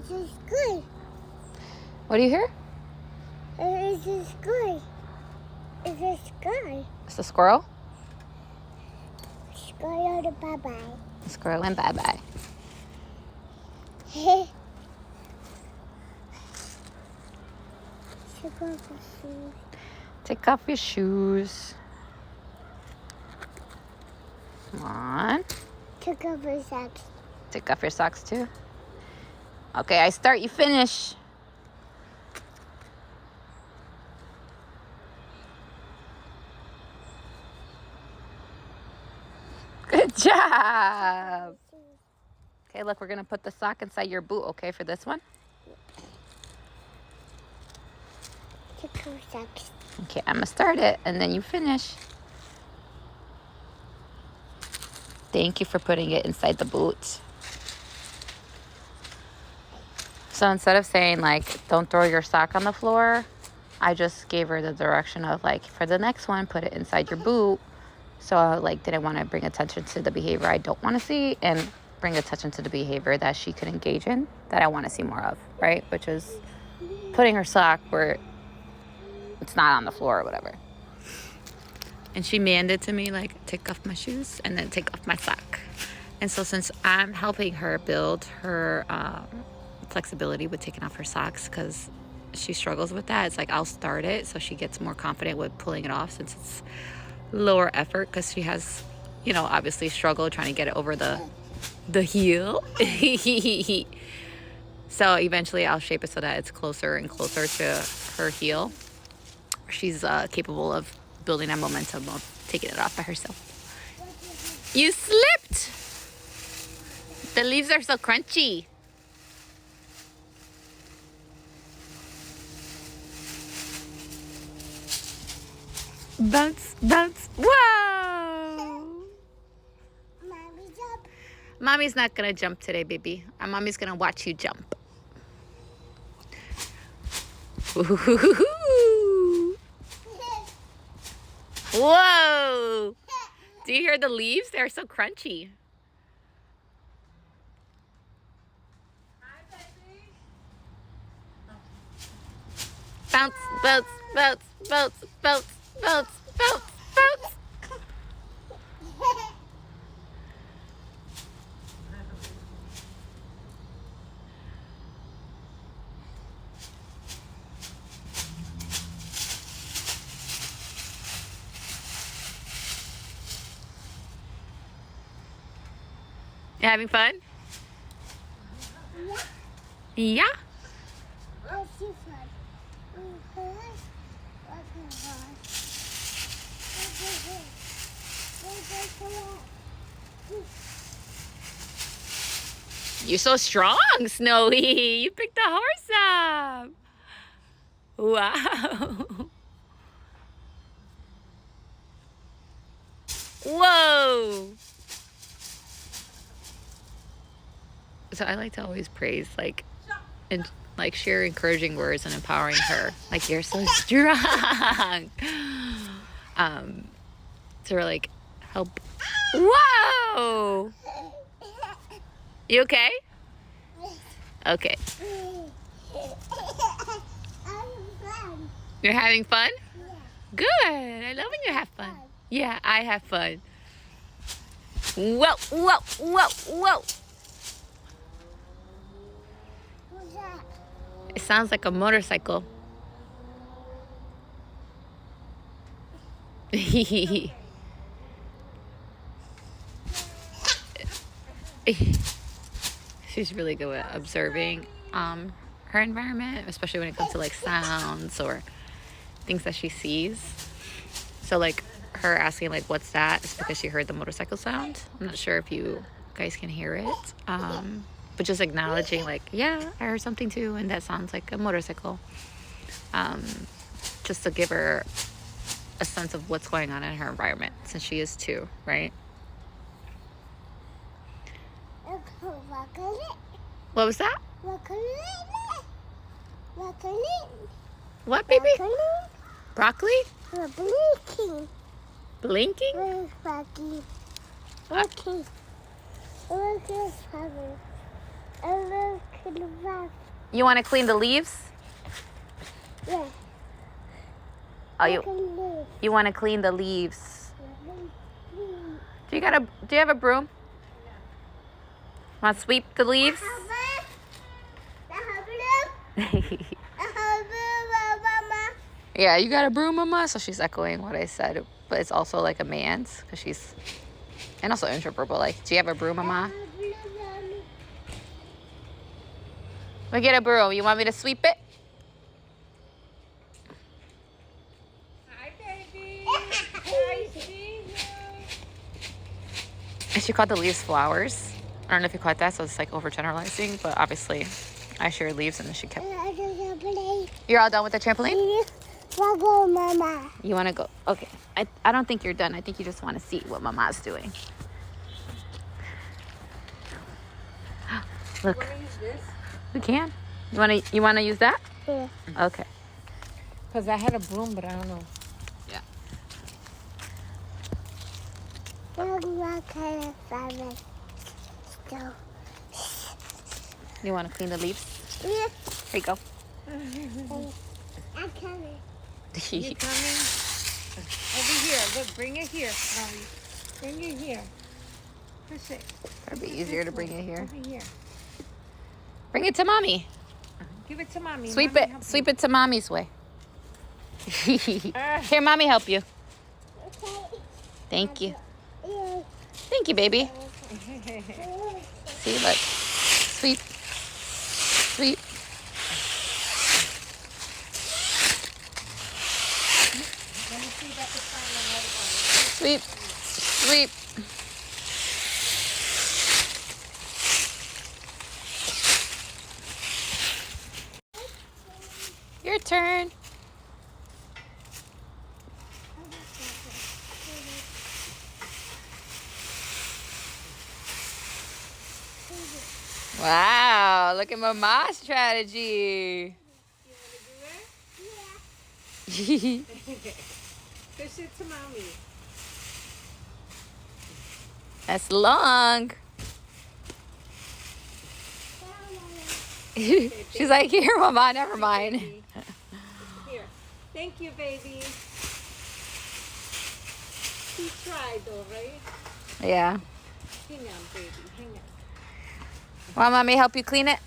It's a squirrel. What do you hear? It's a squirrel. It's a squirrel. It's a squirrel? Squirrel and bye-bye. A squirrel and bye-bye. Take off your shoes. Take off your shoes. Come on. Take off your socks. Take off your socks too. Okay, I start, you finish. Good job. Okay, look, we're going to put the sock inside your boot, okay, for this one? Take off your socks. Okay, I'm going to start it, and then you finish. Thank you for putting it inside the boot. So instead of saying, like, don't throw your sock on the floor, I just gave her the direction of, like, for the next one, put it inside your boot. So I, like, didn't want to bring attention to the behavior I don't want to see and bring attention to the behavior that she could engage in that I want to see more of, right? Which is putting her sock where it's not on the floor or whatever. And she manded to me, like, take off my shoes and then take off my sock. And so since I'm helping her build her flexibility with taking off her socks, because she struggles with that, it's like I'll start it so she gets more confident with pulling it off, since it's lower effort, because she has, you know, obviously struggled trying to get it over the heel. So eventually I'll shape it so that it's closer and closer to her heel. She's capable of building that momentum of taking it off by herself. You slipped! The leaves are so crunchy. Bounce, bounce. Whoa! Mommy jump. Mommy's not gonna jump today, baby. Mommy's gonna watch you jump. Ooh. Whoa! Do you hear the leaves? They're so crunchy. Hi, baby. Bounce, bounce, bounce, bounce, bounce, bounce, bounce, bounce. You having fun? Yeah? What's your fun? You're so strong, Snowy. You picked the horse up. Wow. Whoa. So I like to always praise, like, and like share encouraging words and empowering her. Like, you're so strong. To like help. Whoa. You okay? Okay. You're having fun? Yeah. Good. I love when you have fun. Yeah, I have fun. Whoa, whoa, whoa, whoa. What's that? It sounds like a motorcycle. She's really good at observing her environment, especially when it comes to like sounds or things that she sees. So like her asking like, what's that? It's because she heard the motorcycle sound. I'm not sure if you guys can hear it. But just acknowledging like, yeah, I heard something too, and that sounds like a motorcycle. Just to give her a sense of what's going on in her environment, since she is 2, right? What was that? What, baby? Broccoli? Blinking. Blinking? Where's Broccoli? Okay. Look at Broccoli. And look. You want to clean the leaves? Yeah. Oh, you want to clean the leaves? Do you have a broom? Want to sweep the leaves? Yeah, you got a broom, Mama? So she's echoing what I said, but it's also like a man's because she's, and also intraverbal. Like, do you have a broom, Mama? We get a broom. You want me to sweep it? Hi, baby. I see you. And she called the leaves flowers. I don't know if you caught that, so it's like overgeneralizing, but obviously I shared leaves and then she kept. You're all done with the trampoline? Go, Mama. You want to go? Okay. I don't think you're done. I think you just want to see what Mama's doing. Look. Want to use this? We can. You want to use that? Yeah. Okay. Because I had a broom, but I don't know. Yeah. You want to clean the leaves? Yeah. Here you go. I'm coming. You coming? Over here. Look, bring it here, Mommy. Bring it here. Push it. Probably easier to bring it here. Over here. Bring it to Mommy. Give it to Mommy. Sweep Mommy, it. help Sweep it to Mommy's way. Here, Mommy help you. Okay. Thank you. Yeah. Thank you, baby. you. See, look. Sweep. Sweep. Let me see that the sign on the Sweep. Sweep. Your turn. Wow, look at Mama's strategy. Yeah. Push it to Mommy. That's long. She's like, here, Mama, never mind. Here. Thank you, baby. He tried though, right? Yeah. Hang on, baby. Hang on. Want Mommy help you clean it?